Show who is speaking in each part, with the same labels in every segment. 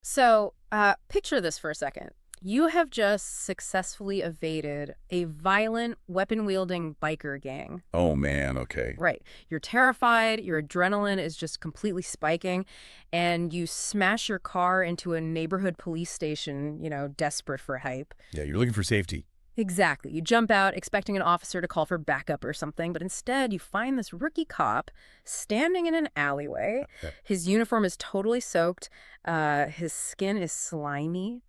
Speaker 1: So, picture this for a second. You have just successfully evaded a violent, weapon-wielding biker gang.
Speaker 2: Oh, man, okay.
Speaker 1: Right. You're terrified, your adrenaline is just completely spiking, and you smash your car into a neighborhood police station, desperate for hype.
Speaker 2: Yeah, you're looking for safety.
Speaker 1: Exactly. You jump out expecting an officer to call for backup or something, but instead you find this rookie cop standing in an alleyway.
Speaker 2: Yeah.
Speaker 1: His uniform is totally soaked, his skin is slimy,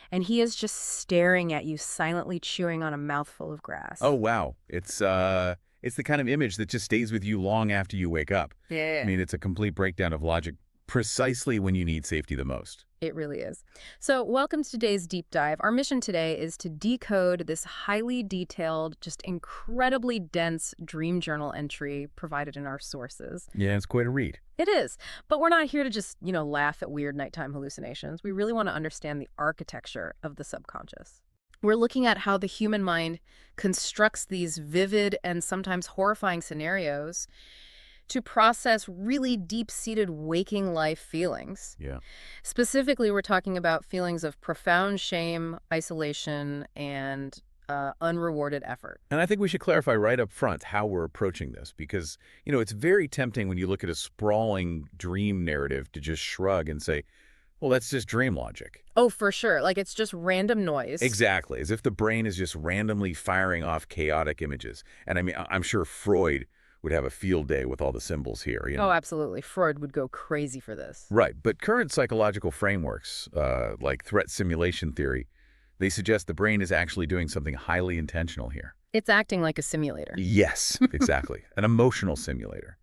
Speaker 1: and he is just staring at you, silently chewing on a mouthful of grass.
Speaker 2: Oh, wow. It's the kind of image that just stays with you long after you wake up. I
Speaker 1: Yeah.
Speaker 2: mean, it's a complete breakdown of logic precisely when you need safety the most.
Speaker 1: It really is. So, welcome to today's deep dive. Our mission today is to decode this highly detailed, just incredibly dense dream journal entry provided in our sources.
Speaker 2: Yeah, it's quite a read.
Speaker 1: It is. But we're not here to just, laugh at weird nighttime hallucinations. We really want to understand the architecture of the subconscious. We're looking at how the human mind constructs these vivid and sometimes horrifying scenarios to process really deep-seated waking life feelings.
Speaker 2: Yeah.
Speaker 1: Specifically, we're talking about feelings of profound shame, isolation, and unrewarded effort.
Speaker 2: And I think we should clarify right up front how we're approaching this because, it's very tempting when you look at a sprawling dream narrative to just shrug and say, well, that's just dream logic.
Speaker 1: Oh, for sure. Like it's just random noise.
Speaker 2: Exactly, as if the brain is just randomly firing off chaotic images. And I mean, I'm sure Freud would have a field day with all the symbols here.
Speaker 1: Oh, absolutely. Freud would go crazy for this.
Speaker 2: Right, but current psychological frameworks, like threat simulation theory, they suggest the brain is actually doing something highly intentional here.
Speaker 1: It's acting like a simulator.
Speaker 2: Yes, exactly. An emotional simulator.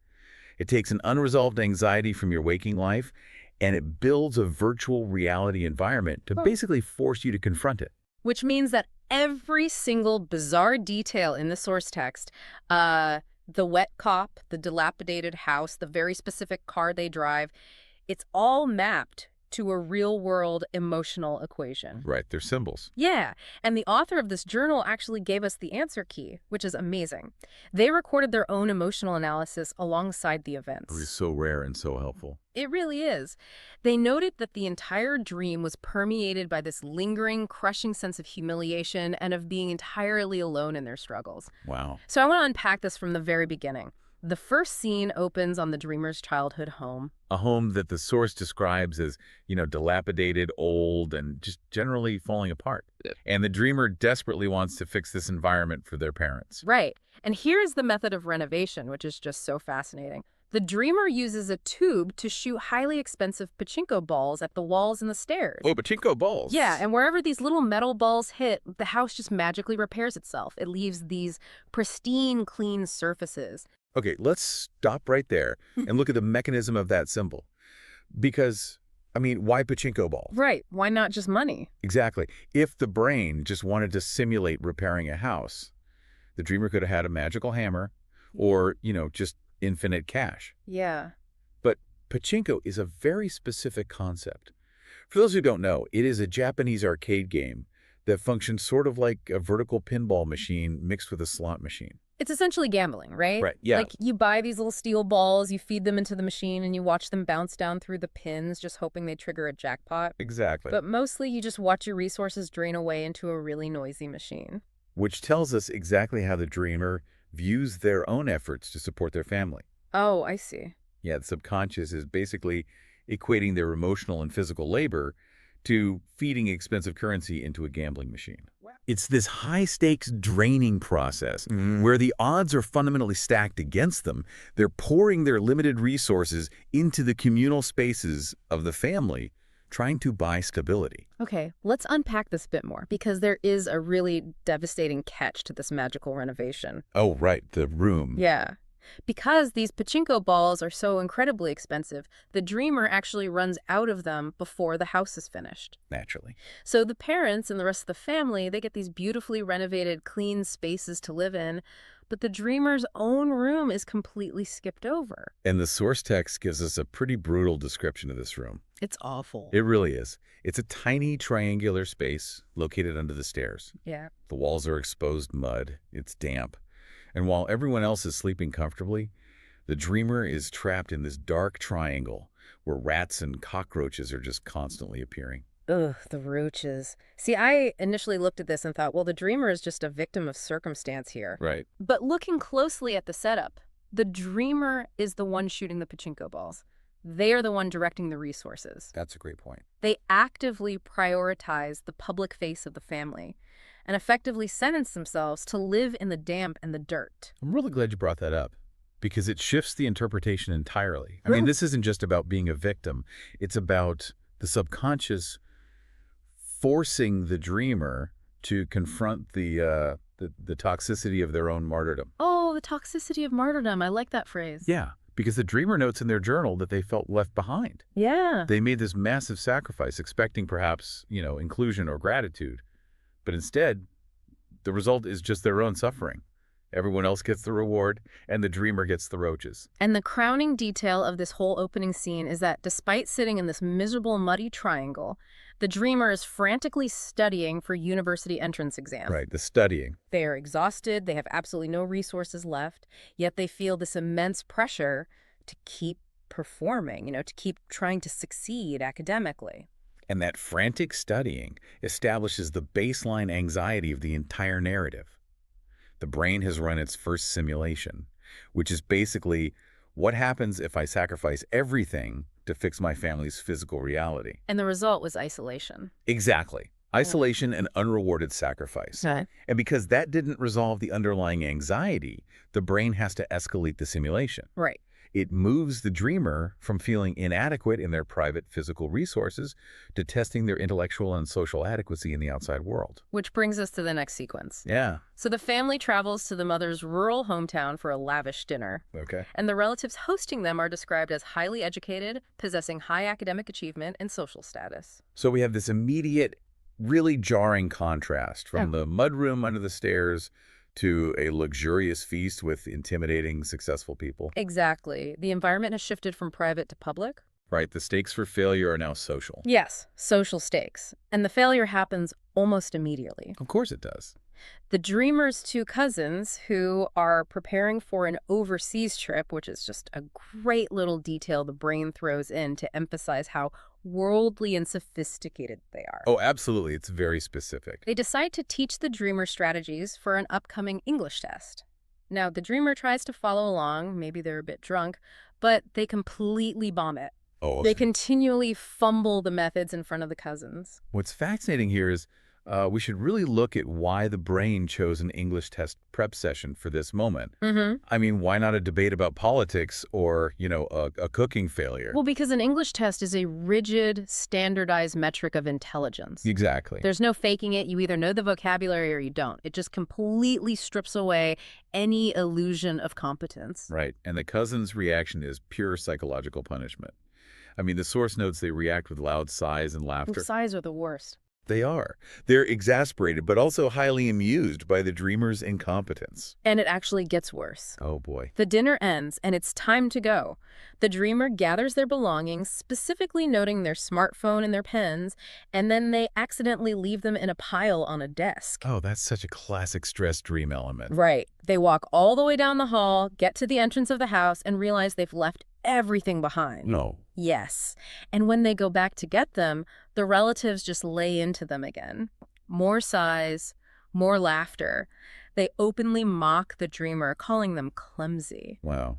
Speaker 2: It takes an unresolved anxiety from your waking life, and it builds a virtual reality environment to basically force you to confront it.
Speaker 1: Which means that every single bizarre detail in the source text, the wet cop, the dilapidated house, the very specific car they drive, it's all mapped to a real-world emotional equation.
Speaker 2: Right, they're symbols.
Speaker 1: Yeah, and the author of this journal actually gave us the answer key, which is amazing. They recorded their own emotional analysis alongside the
Speaker 2: It is
Speaker 1: events.
Speaker 2: so rare and so helpful.
Speaker 1: It really is. They noted that the entire dream was permeated by this lingering, crushing sense of humiliation and of being entirely alone in their struggles.
Speaker 2: Wow.
Speaker 1: So I want to unpack this from the very beginning. The first scene opens on the dreamer's childhood home.
Speaker 2: A home that the source describes as, dilapidated, old, and just generally falling apart. And the dreamer desperately wants to fix this environment for their parents.
Speaker 1: Right. And here is the method of renovation, which is just so fascinating. The dreamer uses a tube to shoot highly expensive pachinko balls at the walls and the stairs.
Speaker 2: Oh, pachinko balls.
Speaker 1: Yeah, and wherever these little metal balls hit, the house just magically repairs itself. It leaves these pristine, clean surfaces.
Speaker 2: Okay, let's stop right there and look at the mechanism of that symbol. Because, why pachinko balls?
Speaker 1: Right. Why not just money?
Speaker 2: Exactly. If the brain just wanted to simulate repairing a house, the dreamer could have had a magical hammer or, just infinite cash.
Speaker 1: Yeah.
Speaker 2: But pachinko is a very specific concept. For those who don't know, it is a Japanese arcade game that functions sort of like a vertical pinball machine mixed with a slot machine.
Speaker 1: It's essentially gambling, right?
Speaker 2: Right, yeah.
Speaker 1: Like you buy these little steel balls, you feed them into the machine, and you watch them bounce down through the pins, just hoping they trigger a jackpot.
Speaker 2: Exactly.
Speaker 1: But mostly you just watch your resources drain away into a really noisy machine.
Speaker 2: Which tells us exactly how the dreamer views their own efforts to support their family.
Speaker 1: Oh, I see.
Speaker 2: Yeah, the subconscious is basically equating their emotional and physical labor to feeding expensive currency into a gambling machine. It's this high-stakes draining process where the odds are fundamentally stacked against them. They're pouring their limited resources into the communal spaces of the family, trying to buy stability.
Speaker 1: Okay, let's unpack this a bit more, because there is a really devastating catch to this magical renovation.
Speaker 2: Oh, right, the room.
Speaker 1: Yeah. Because these pachinko balls are so incredibly expensive, the dreamer actually runs out of them before the house is finished.
Speaker 2: Naturally.
Speaker 1: So the parents and the rest of the family, they get these beautifully renovated, clean spaces to live in, but the dreamer's own room is completely skipped over.
Speaker 2: And the source text gives us a pretty brutal description of this room.
Speaker 1: It's awful.
Speaker 2: It really is. It's a tiny triangular space located under the stairs.
Speaker 1: Yeah.
Speaker 2: The walls are exposed mud. It's damp. And while everyone else is sleeping comfortably, the dreamer is trapped in this dark triangle where rats and cockroaches are just constantly appearing.
Speaker 1: Ugh, the roaches. See, I initially looked at this and thought, well, the dreamer is just a victim of circumstance here.
Speaker 2: Right.
Speaker 1: But looking closely at the setup, the dreamer is the one shooting the pachinko balls. They are the one directing the resources.
Speaker 2: That's a great point.
Speaker 1: They actively prioritize the public face of the family and effectively sentence themselves to live in the damp and the dirt.
Speaker 2: I'm really glad you brought that up because it shifts the interpretation entirely. I mean, this isn't just about being a victim. It's about the subconscious forcing the dreamer to confront the toxicity of their own martyrdom.
Speaker 1: Oh, the toxicity of martyrdom. I like that phrase.
Speaker 2: Yeah, because the dreamer notes in their journal that they felt left behind.
Speaker 1: Yeah.
Speaker 2: They made this massive sacrifice, expecting perhaps, inclusion or gratitude. But instead, the result is just their own suffering. Everyone else gets the reward, and the dreamer gets the roaches.
Speaker 1: And the crowning detail of this whole opening scene is that despite sitting in this miserable, muddy triangle, the dreamer is frantically studying for university entrance exams.
Speaker 2: Right, the studying.
Speaker 1: They are exhausted, they have absolutely no resources left, yet they feel this immense pressure to keep performing, to keep trying to succeed academically.
Speaker 2: And that frantic studying establishes the baseline anxiety of the entire narrative. The brain has run its first simulation, which is basically what happens if I sacrifice everything to fix my family's physical reality.
Speaker 1: And the result was isolation.
Speaker 2: Exactly. Isolation and unrewarded sacrifice.
Speaker 1: Okay.
Speaker 2: And because that didn't resolve the underlying anxiety, the brain has to escalate the simulation.
Speaker 1: Right.
Speaker 2: It moves the dreamer from feeling inadequate in their private physical resources to testing their intellectual and social adequacy in the outside world.
Speaker 1: Which brings us to the next sequence.
Speaker 2: Yeah.
Speaker 1: So the family travels to the mother's rural hometown for a lavish dinner.
Speaker 2: Okay.
Speaker 1: And the relatives hosting them are described as highly educated, possessing high academic achievement and social status.
Speaker 2: So we have this immediate, really jarring contrast from the mudroom under the stairs to a luxurious feast with intimidating, successful people.
Speaker 1: Exactly. The environment has shifted from private to public.
Speaker 2: Right, the stakes for failure are now social.
Speaker 1: Yes, social stakes. And the failure happens almost immediately.
Speaker 2: Of course it does.
Speaker 1: The dreamer's two cousins, who are preparing for an overseas trip, which is just a great little detail the brain throws in to emphasize how worldly and sophisticated they are.
Speaker 2: Oh, absolutely. It's very specific.
Speaker 1: They decide to teach the dreamer strategies for an upcoming English test. Now, the dreamer tries to follow along, maybe they're a bit drunk, but they completely bomb it.
Speaker 2: Oh,
Speaker 1: They continually fumble the methods in front of the cousins.
Speaker 2: what's fascinating here is we should really look at why the brain chose an English test prep session for this moment. I mean, why not a debate about politics or, a cooking failure?
Speaker 1: Well, because an English test is a rigid, standardized metric of intelligence.
Speaker 2: Exactly.
Speaker 1: There's no faking it. You either know the vocabulary or you don't. It just completely strips away any illusion of competence.
Speaker 2: Right. And the cousin's reaction is pure psychological punishment. I mean, the source notes they react with loud sighs and laughter.
Speaker 1: Sighs are the worst.
Speaker 2: They are. They're exasperated, but also highly amused by the dreamer's incompetence.
Speaker 1: And it actually gets worse.
Speaker 2: Oh, boy.
Speaker 1: The dinner ends, and it's time to go. The dreamer gathers their belongings, specifically noting their smartphone and their pens, and then they accidentally leave them in a pile on a desk.
Speaker 2: Oh, that's such a classic stress dream element.
Speaker 1: Right. They walk all the way down the hall, get to the entrance of the house, and realize they've left everything behind.
Speaker 2: No.
Speaker 1: Yes. And when they go back to get them, the relatives just lay into them again. More sighs, more laughter. They openly mock the dreamer, calling them clumsy.
Speaker 2: Wow.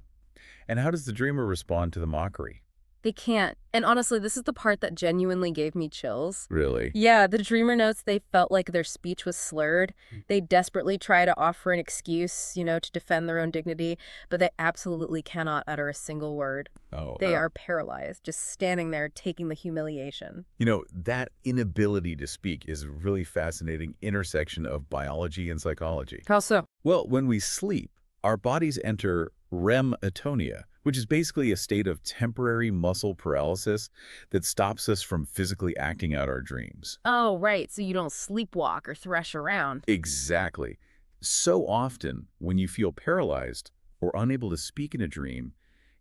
Speaker 2: And how does the dreamer respond to the mockery?
Speaker 1: They can't. And honestly, this is the part that genuinely gave me chills.
Speaker 2: Really?
Speaker 1: Yeah, the dreamer notes they felt like their speech was slurred. They desperately try to offer an excuse, to defend their own dignity, but they absolutely cannot utter a single word.
Speaker 2: Oh.
Speaker 1: They are paralyzed, just standing there taking the humiliation.
Speaker 2: That inability to speak is a really fascinating intersection of biology and psychology.
Speaker 1: How so?
Speaker 2: Well, when we sleep, our bodies enter REM atonia, which is basically a state of temporary muscle paralysis that stops us from physically acting out our dreams.
Speaker 1: Oh, right. So you don't sleepwalk or thresh around.
Speaker 2: Exactly. So often, when you feel paralyzed or unable to speak in a dream,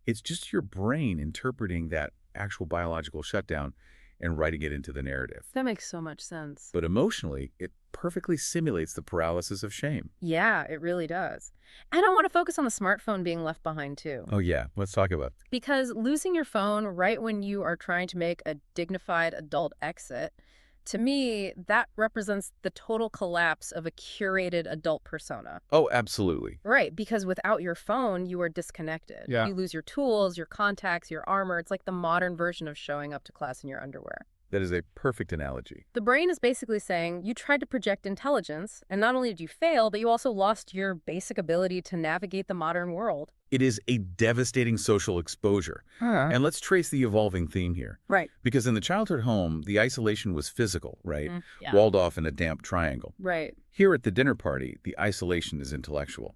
Speaker 2: it's just your brain interpreting that actual biological shutdown and writing it into the narrative.
Speaker 1: That makes so much sense.
Speaker 2: But emotionally, it perfectly simulates the paralysis of shame.
Speaker 1: Yeah, it really does. And I want to focus on the smartphone being left behind too.
Speaker 2: Oh yeah, let's talk about it.
Speaker 1: Because losing your phone right when you are trying to make a dignified adult exit, to me, that represents the total collapse of a curated adult persona.
Speaker 2: Oh, absolutely.
Speaker 1: Right, because without your phone, you are disconnected.
Speaker 2: Yeah.
Speaker 1: You lose your tools, your contacts, your armor. It's like the modern version of showing up to class in your underwear.
Speaker 2: That is a perfect analogy.
Speaker 1: The brain is basically saying you tried to project intelligence, and not only did you fail, but you also lost your basic ability to navigate the modern world.
Speaker 2: It is a devastating social exposure. And let's trace the evolving theme here.
Speaker 1: Right.
Speaker 2: Because in the childhood home, the isolation was physical, right?
Speaker 1: Yeah.
Speaker 2: Walled off in a damp triangle.
Speaker 1: Right.
Speaker 2: Here at the dinner party, the isolation is intellectual.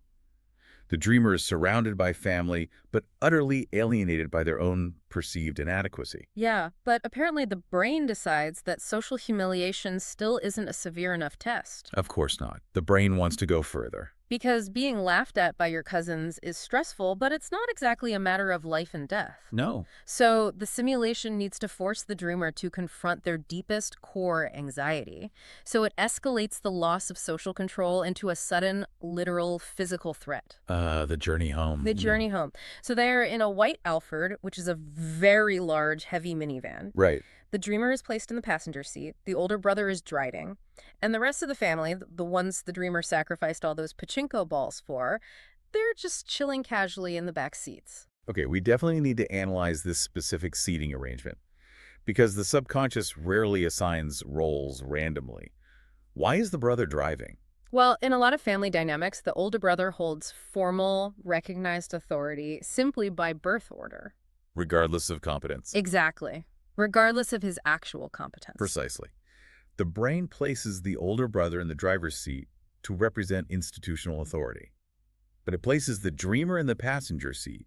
Speaker 2: The dreamer is surrounded by family, but utterly alienated by their own perceived inadequacy.
Speaker 1: Yeah, but apparently the brain decides that social humiliation still isn't a severe enough test.
Speaker 2: Of course not. The brain wants to go further.
Speaker 1: Because being laughed at by your cousins is stressful, but it's not exactly a matter of life and death.
Speaker 2: No.
Speaker 1: So the simulation needs to force the dreamer to confront their deepest core anxiety. So it escalates the loss of social control into a sudden, literal, physical threat.
Speaker 2: The journey home.
Speaker 1: The journey home. So they're in a white Alford, which is a very large, heavy minivan.
Speaker 2: Right.
Speaker 1: The dreamer is placed in the passenger seat. The older brother is driving. And the rest of the family, the ones the dreamer sacrificed all those pachinko balls for, they're just chilling casually in the back seats.
Speaker 2: Okay, we definitely need to analyze this specific seating arrangement because the subconscious rarely assigns roles randomly. Why is the brother driving?
Speaker 1: Well, in a lot of family dynamics, the older brother holds formal, recognized authority simply by birth order.
Speaker 2: Regardless of competence.
Speaker 1: Exactly. Regardless of his actual competence.
Speaker 2: Precisely. The brain places the older brother in the driver's seat to represent institutional authority. But it places the dreamer in the passenger seat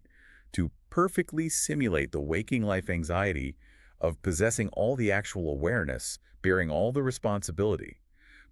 Speaker 2: to perfectly simulate the waking life anxiety of possessing all the actual awareness, bearing all the responsibility,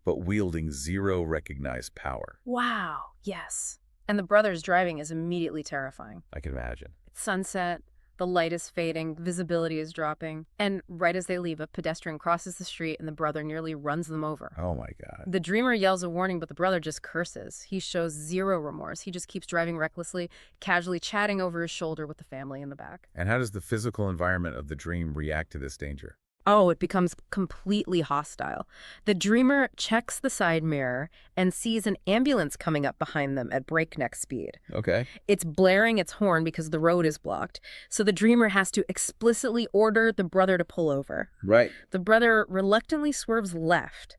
Speaker 2: but wielding zero recognized power.
Speaker 1: Wow, yes. And the brother's driving is immediately terrifying.
Speaker 2: I can imagine.
Speaker 1: It's sunset, the light is fading, visibility is dropping, and right as they leave, a pedestrian crosses the street and the brother nearly runs them over.
Speaker 2: Oh my God.
Speaker 1: The dreamer yells a warning, but the brother just curses. He shows zero remorse. He just keeps driving recklessly, casually chatting over his shoulder with the family in the back.
Speaker 2: And how does the physical environment of the dream react to this danger?
Speaker 1: Oh, it becomes completely hostile. The dreamer checks the side mirror and sees an ambulance coming up behind them at breakneck speed.
Speaker 2: Okay.
Speaker 1: It's blaring its horn because the road is blocked, so the dreamer has to explicitly order the brother to pull over.
Speaker 2: Right.
Speaker 1: The brother reluctantly swerves left,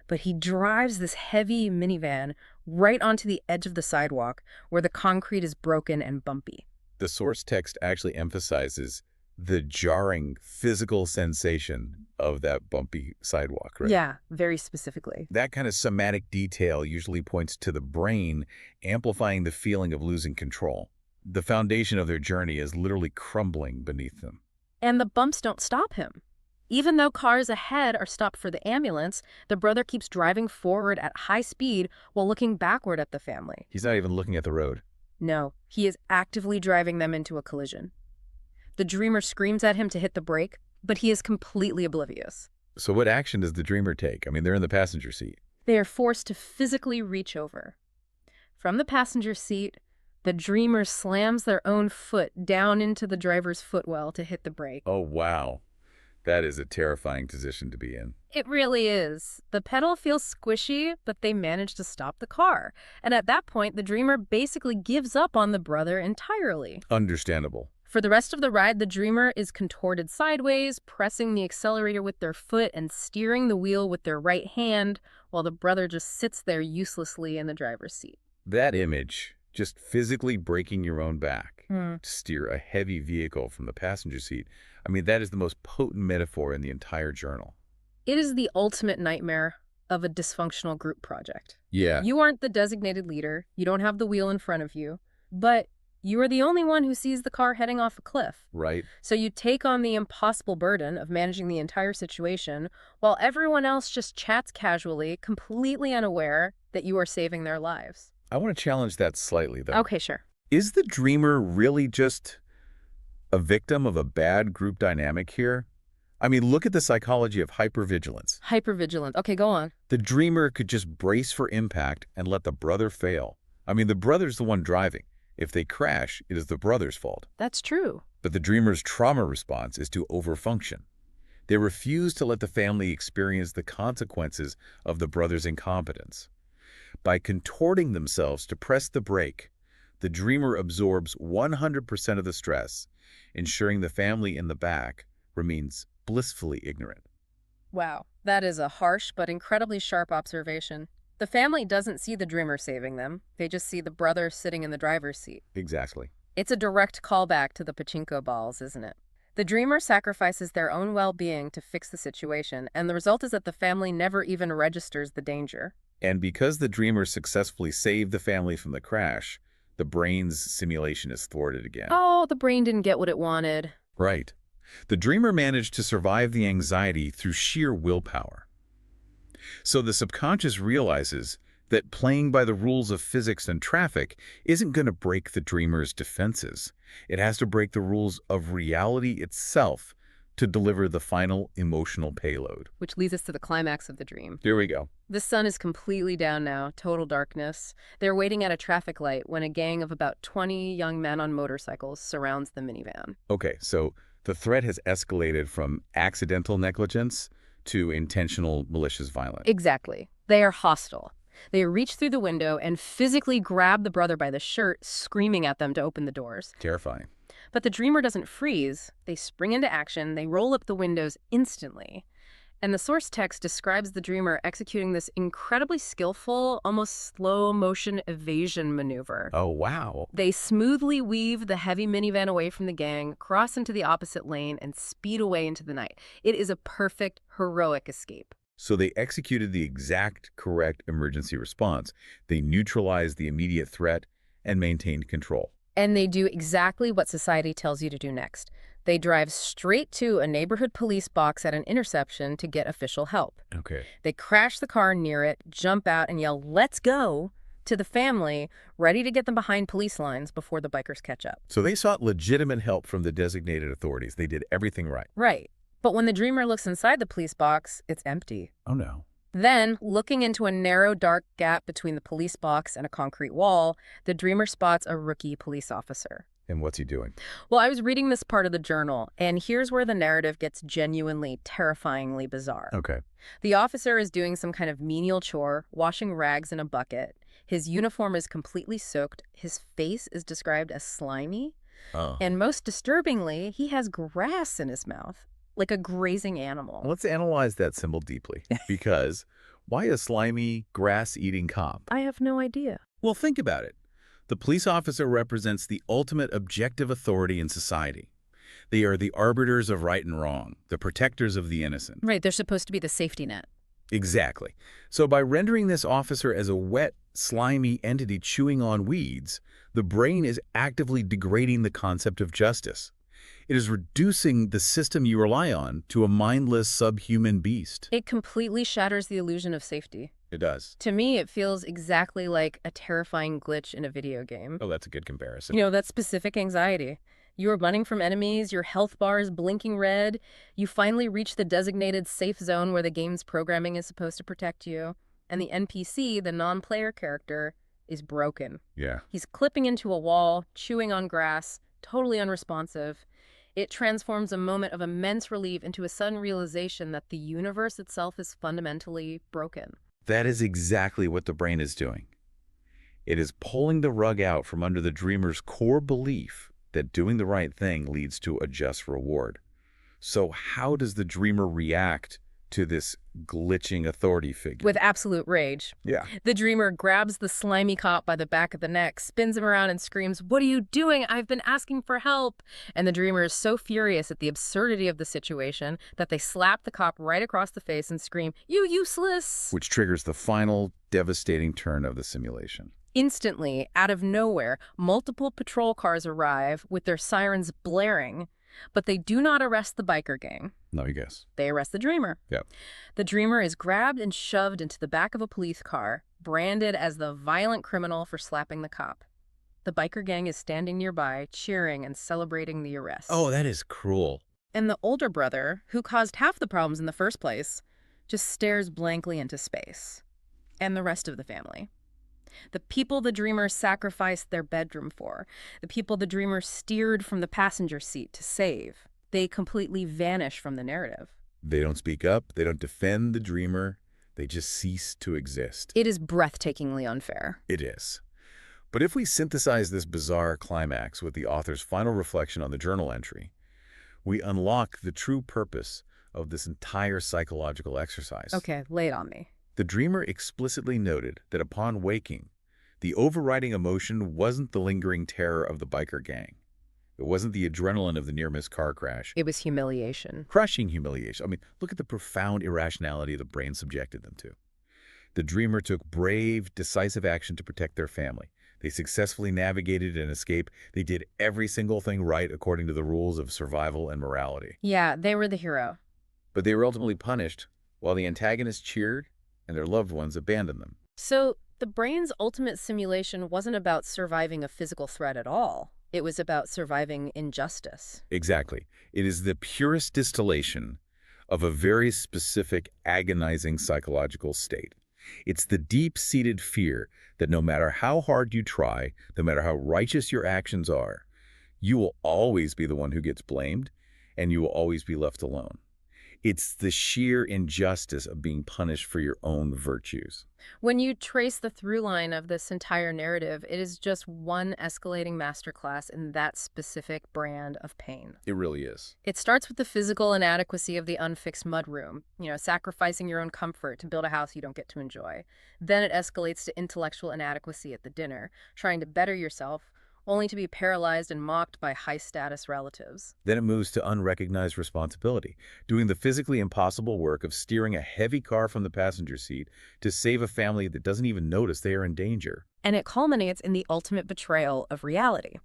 Speaker 1: but he drives this heavy minivan right onto the edge of the sidewalk where the concrete is broken and bumpy.
Speaker 2: The source text actually emphasizes the jarring physical sensation of that bumpy sidewalk, right?
Speaker 1: Yeah, very specifically.
Speaker 2: That kind of somatic detail usually points to the brain amplifying the feeling of losing control. The foundation of their journey is literally crumbling beneath them.
Speaker 1: And the bumps don't stop him. Even though cars ahead are stopped for the ambulance, the brother keeps driving forward at high speed while looking backward at the family.
Speaker 2: He's not even looking at the road.
Speaker 1: No, he is actively driving them into a collision. The dreamer screams at him to hit the brake, but he is completely oblivious.
Speaker 2: So what action does the dreamer take? I mean, they're in the passenger seat.
Speaker 1: They are forced to physically reach over. From the passenger seat, the dreamer slams their own foot down into the driver's footwell to hit the brake.
Speaker 2: Oh, wow. That is a terrifying position to be in.
Speaker 1: It really is. The pedal feels squishy, but they manage to stop the car. And at that point, the dreamer basically gives up on the brother entirely.
Speaker 2: Understandable.
Speaker 1: For the rest of the ride, the dreamer is contorted sideways, pressing the accelerator with their foot and steering the wheel with their right hand, while the brother just sits there uselessly in the driver's seat.
Speaker 2: That image, just physically breaking your own back to steer a heavy vehicle from the passenger seat, I mean, that is the most potent metaphor in the entire journal.
Speaker 1: It is the ultimate nightmare of a dysfunctional group project.
Speaker 2: Yeah.
Speaker 1: You aren't the designated leader, you don't have the wheel in front of you, but you are the only one who sees the car heading off a cliff.
Speaker 2: Right.
Speaker 1: So you take on the impossible burden of managing the entire situation while everyone else just chats casually, completely unaware that you are saving their lives.
Speaker 2: I want to challenge that slightly, though.
Speaker 1: Okay, sure.
Speaker 2: Is the dreamer really just a victim of a bad group dynamic here? I mean, look at the psychology of hypervigilance.
Speaker 1: Hypervigilant. Okay, go on.
Speaker 2: The dreamer could just brace for impact and let the brother fail. I mean, the brother's the one driving. If they crash, it is the brother's fault.
Speaker 1: That's true.
Speaker 2: But the dreamer's trauma response is to overfunction. They refuse to let the family experience the consequences of the brother's incompetence. By contorting themselves to press the brake, the dreamer absorbs 100% of the stress, ensuring the family in the back remains blissfully ignorant.
Speaker 1: Wow, that is a harsh but incredibly sharp observation. The family doesn't see the dreamer saving them. They just see the brother sitting in the driver's seat.
Speaker 2: Exactly.
Speaker 1: It's a direct callback to the pachinko balls, isn't it? The dreamer sacrifices their own well-being to fix the situation, and the result is that the family never even registers the danger.
Speaker 2: And because the dreamer successfully saved the family from the crash, the brain's simulation is thwarted again.
Speaker 1: Oh, the brain didn't get what it wanted.
Speaker 2: Right. The dreamer managed to survive the anxiety through sheer willpower. So the subconscious realizes that playing by the rules of physics and traffic isn't going to break the dreamer's defenses. It has to break the rules of reality itself to deliver the final emotional payload.
Speaker 1: Which leads us to the climax of the dream.
Speaker 2: Here we go.
Speaker 1: The sun is completely down now, total darkness. They're waiting at a traffic light when a gang of about 20 young men on motorcycles surrounds the minivan.
Speaker 2: Okay, so the threat has escalated from accidental negligence to intentional malicious violence.
Speaker 1: Exactly. They are hostile. They reach through the window and physically grab the brother by the shirt, screaming at them to open the doors.
Speaker 2: Terrifying.
Speaker 1: But the dreamer doesn't freeze. They spring into action. They roll up the windows instantly. And the source text describes the dreamer executing this incredibly skillful, almost slow-motion evasion maneuver.
Speaker 2: Oh, wow.
Speaker 1: They smoothly weave the heavy minivan away from the gang, cross into the opposite lane, and speed away into the night. It is a perfect, heroic escape.
Speaker 2: So they executed the exact correct emergency response. They neutralized the immediate threat and maintained control.
Speaker 1: And they do exactly what society tells you to do next. They drive straight to a neighborhood police box at an intersection to get official help.
Speaker 2: Okay.
Speaker 1: They crash the car near it, jump out, and yell, "Let's go," to the family, ready to get them behind police lines before the bikers catch up.
Speaker 2: So they sought legitimate help from the designated authorities. They did everything right.
Speaker 1: Right. But when the dreamer looks inside the police box, it's empty.
Speaker 2: Oh, no.
Speaker 1: Then, looking into a narrow, dark gap between the police box and a concrete wall, the dreamer spots a rookie police officer.
Speaker 2: And what's he doing?
Speaker 1: Well, I was reading this part of the journal, and here's where the narrative gets genuinely, terrifyingly bizarre.
Speaker 2: Okay.
Speaker 1: The officer is doing some kind of menial chore, washing rags in a bucket. His uniform is completely soaked. His face is described as slimy.
Speaker 2: Oh.
Speaker 1: And most disturbingly, he has grass in his mouth, like a grazing animal.
Speaker 2: Let's analyze that symbol deeply. Because why a slimy, grass-eating cop?
Speaker 1: I have no idea.
Speaker 2: Well, think about it. The police officer represents the ultimate objective authority in society. They are the arbiters of right and wrong, the protectors of the innocent.
Speaker 1: Right, they're supposed to be the safety net.
Speaker 2: Exactly. So by rendering this officer as a wet, slimy entity chewing on weeds, the brain is actively degrading the concept of justice. It is reducing the system you rely on to a mindless subhuman beast.
Speaker 1: It completely shatters the illusion of safety.
Speaker 2: It does.
Speaker 1: To me, it feels exactly like a terrifying glitch in a video game.
Speaker 2: Oh, that's a good comparison.
Speaker 1: You know, that specific anxiety. You are running from enemies, your health bar is blinking red, you finally reach the designated safe zone where the game's programming is supposed to protect you, and the NPC, the non-player character, is broken.
Speaker 2: Yeah.
Speaker 1: He's clipping into a wall, chewing on grass, totally unresponsive. It transforms a moment of immense relief into a sudden realization that the universe itself is fundamentally broken.
Speaker 2: That is exactly what the brain is doing. It is pulling the rug out from under the dreamer's core belief that doing the right thing leads to a just reward. So how does the dreamer react to this glitching authority figure?
Speaker 1: With absolute rage.
Speaker 2: Yeah.
Speaker 1: The dreamer grabs the slimy cop by the back of the neck, spins him around and screams, "What are you doing? I've been asking for help." And the dreamer is so furious at the absurdity of the situation that they slap the cop right across the face and scream, "You useless!"
Speaker 2: Which triggers the final devastating turn of the simulation.
Speaker 1: Instantly, out of nowhere, multiple patrol cars arrive with their sirens blaring, but they do not arrest the biker gang.
Speaker 2: No, you guess.
Speaker 1: They arrest the dreamer.
Speaker 2: Yep.
Speaker 1: The dreamer is grabbed and shoved into the back of a police car, branded as the violent criminal for slapping the cop. The biker gang is standing nearby, cheering and celebrating the arrest.
Speaker 2: Oh, that is cruel.
Speaker 1: And the older brother, who caused half the problems in the first place, just stares blankly into space. And the rest of the family. The people the dreamer sacrificed their bedroom for, the people the dreamer steered from the passenger seat to save, they completely vanish from the narrative.
Speaker 2: They don't speak up, they don't defend the dreamer, they just cease to exist.
Speaker 1: It is breathtakingly unfair.
Speaker 2: It is. But if we synthesize this bizarre climax with the author's final reflection on the journal entry, we unlock the true purpose of this entire psychological exercise.
Speaker 1: Okay, lay it on me.
Speaker 2: The dreamer explicitly noted that upon waking, the overriding emotion wasn't the lingering terror of the biker gang. It wasn't the adrenaline of the near-miss car crash.
Speaker 1: It was humiliation.
Speaker 2: Crushing humiliation. I mean, look at the profound irrationality the brain subjected them to. The dreamer took brave, decisive action to protect their family. They successfully navigated an escape. They did every single thing right according to the rules of survival and morality.
Speaker 1: Yeah, they were the hero.
Speaker 2: But they were ultimately punished while the antagonists cheered and their loved ones abandoned them.
Speaker 1: So the brain's ultimate simulation wasn't about surviving a physical threat at all. It was about surviving injustice.
Speaker 2: Exactly. It is the purest distillation of a very specific, agonizing psychological state. It's the deep-seated fear that no matter how hard you try, no matter how righteous your actions are, you will always be the one who gets blamed, and you will always be left alone. It's the sheer injustice of being punished for your own virtues.
Speaker 1: When you trace the through line of this entire narrative, it is just one escalating masterclass in that specific brand of pain.
Speaker 2: It really is.
Speaker 1: It starts with the physical inadequacy of the unfixed mudroom, sacrificing your own comfort to build a house you don't get to enjoy. Then it escalates to intellectual inadequacy at the dinner, trying to better yourself, only to be paralyzed and mocked by high-status relatives.
Speaker 2: Then it moves to unrecognized responsibility, doing the physically impossible work of steering a heavy car from the passenger seat to save a family that doesn't even notice they are in danger.
Speaker 1: And it culminates in the ultimate betrayal of reality.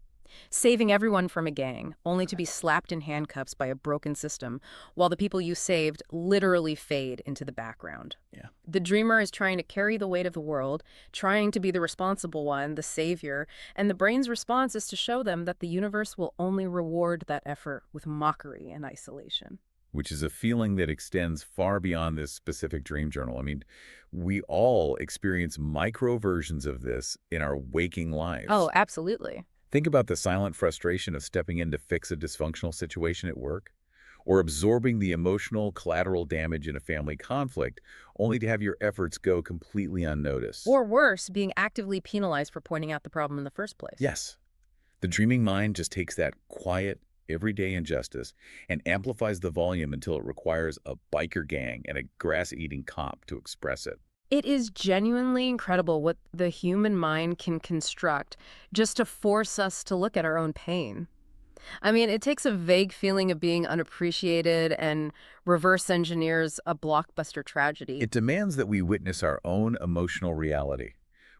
Speaker 1: Saving everyone from a gang, only to be slapped in handcuffs by a broken system, while the people you saved literally fade into the background.
Speaker 2: Yeah.
Speaker 1: The dreamer is trying to carry the weight of the world, trying to be the responsible one, the savior, and the brain's response is to show them that the universe will only reward that effort with mockery and isolation.
Speaker 2: Which is a feeling that extends far beyond this specific dream journal. I mean, we all experience micro versions of this in our waking lives.
Speaker 1: Oh, absolutely.
Speaker 2: Think about the silent frustration of stepping in to fix a dysfunctional situation at work, or absorbing the emotional collateral damage in a family conflict, only to have your efforts go completely unnoticed.
Speaker 1: Or worse, being actively penalized for pointing out the problem in the first place.
Speaker 2: Yes. The dreaming mind just takes that quiet, everyday injustice and amplifies the volume until it requires a biker gang and a grass-eating cop to express it.
Speaker 1: It is genuinely incredible what the human mind can construct just to force us to look at our own pain. I mean, it takes a vague feeling of being unappreciated and reverse engineers a blockbuster tragedy.
Speaker 2: It demands that we witness our own emotional reality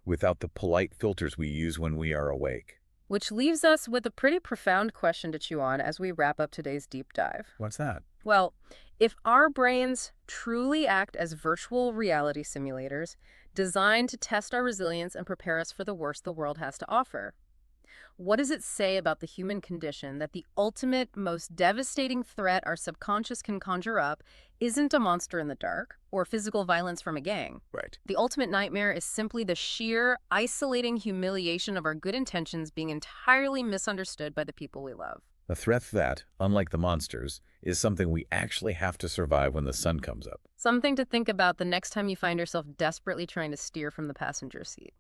Speaker 2: without the polite filters we use when we are awake.
Speaker 1: Which leaves us with a pretty profound question to chew on as we wrap up today's deep dive.
Speaker 2: What's that?
Speaker 1: Well, if our brains truly act as virtual reality simulators designed to test our resilience and prepare us for the worst the world has to offer, what does it say about the human condition that the ultimate, most devastating threat our subconscious can conjure up isn't a monster in the dark or physical violence from a gang?
Speaker 2: Right.
Speaker 1: The ultimate nightmare is simply the sheer, isolating humiliation of our good intentions being entirely misunderstood by the people we love.
Speaker 2: A threat that, unlike the monsters, is something we actually have to survive when the sun comes up.
Speaker 1: Something to think about the next time you find yourself desperately trying to steer from the passenger seat.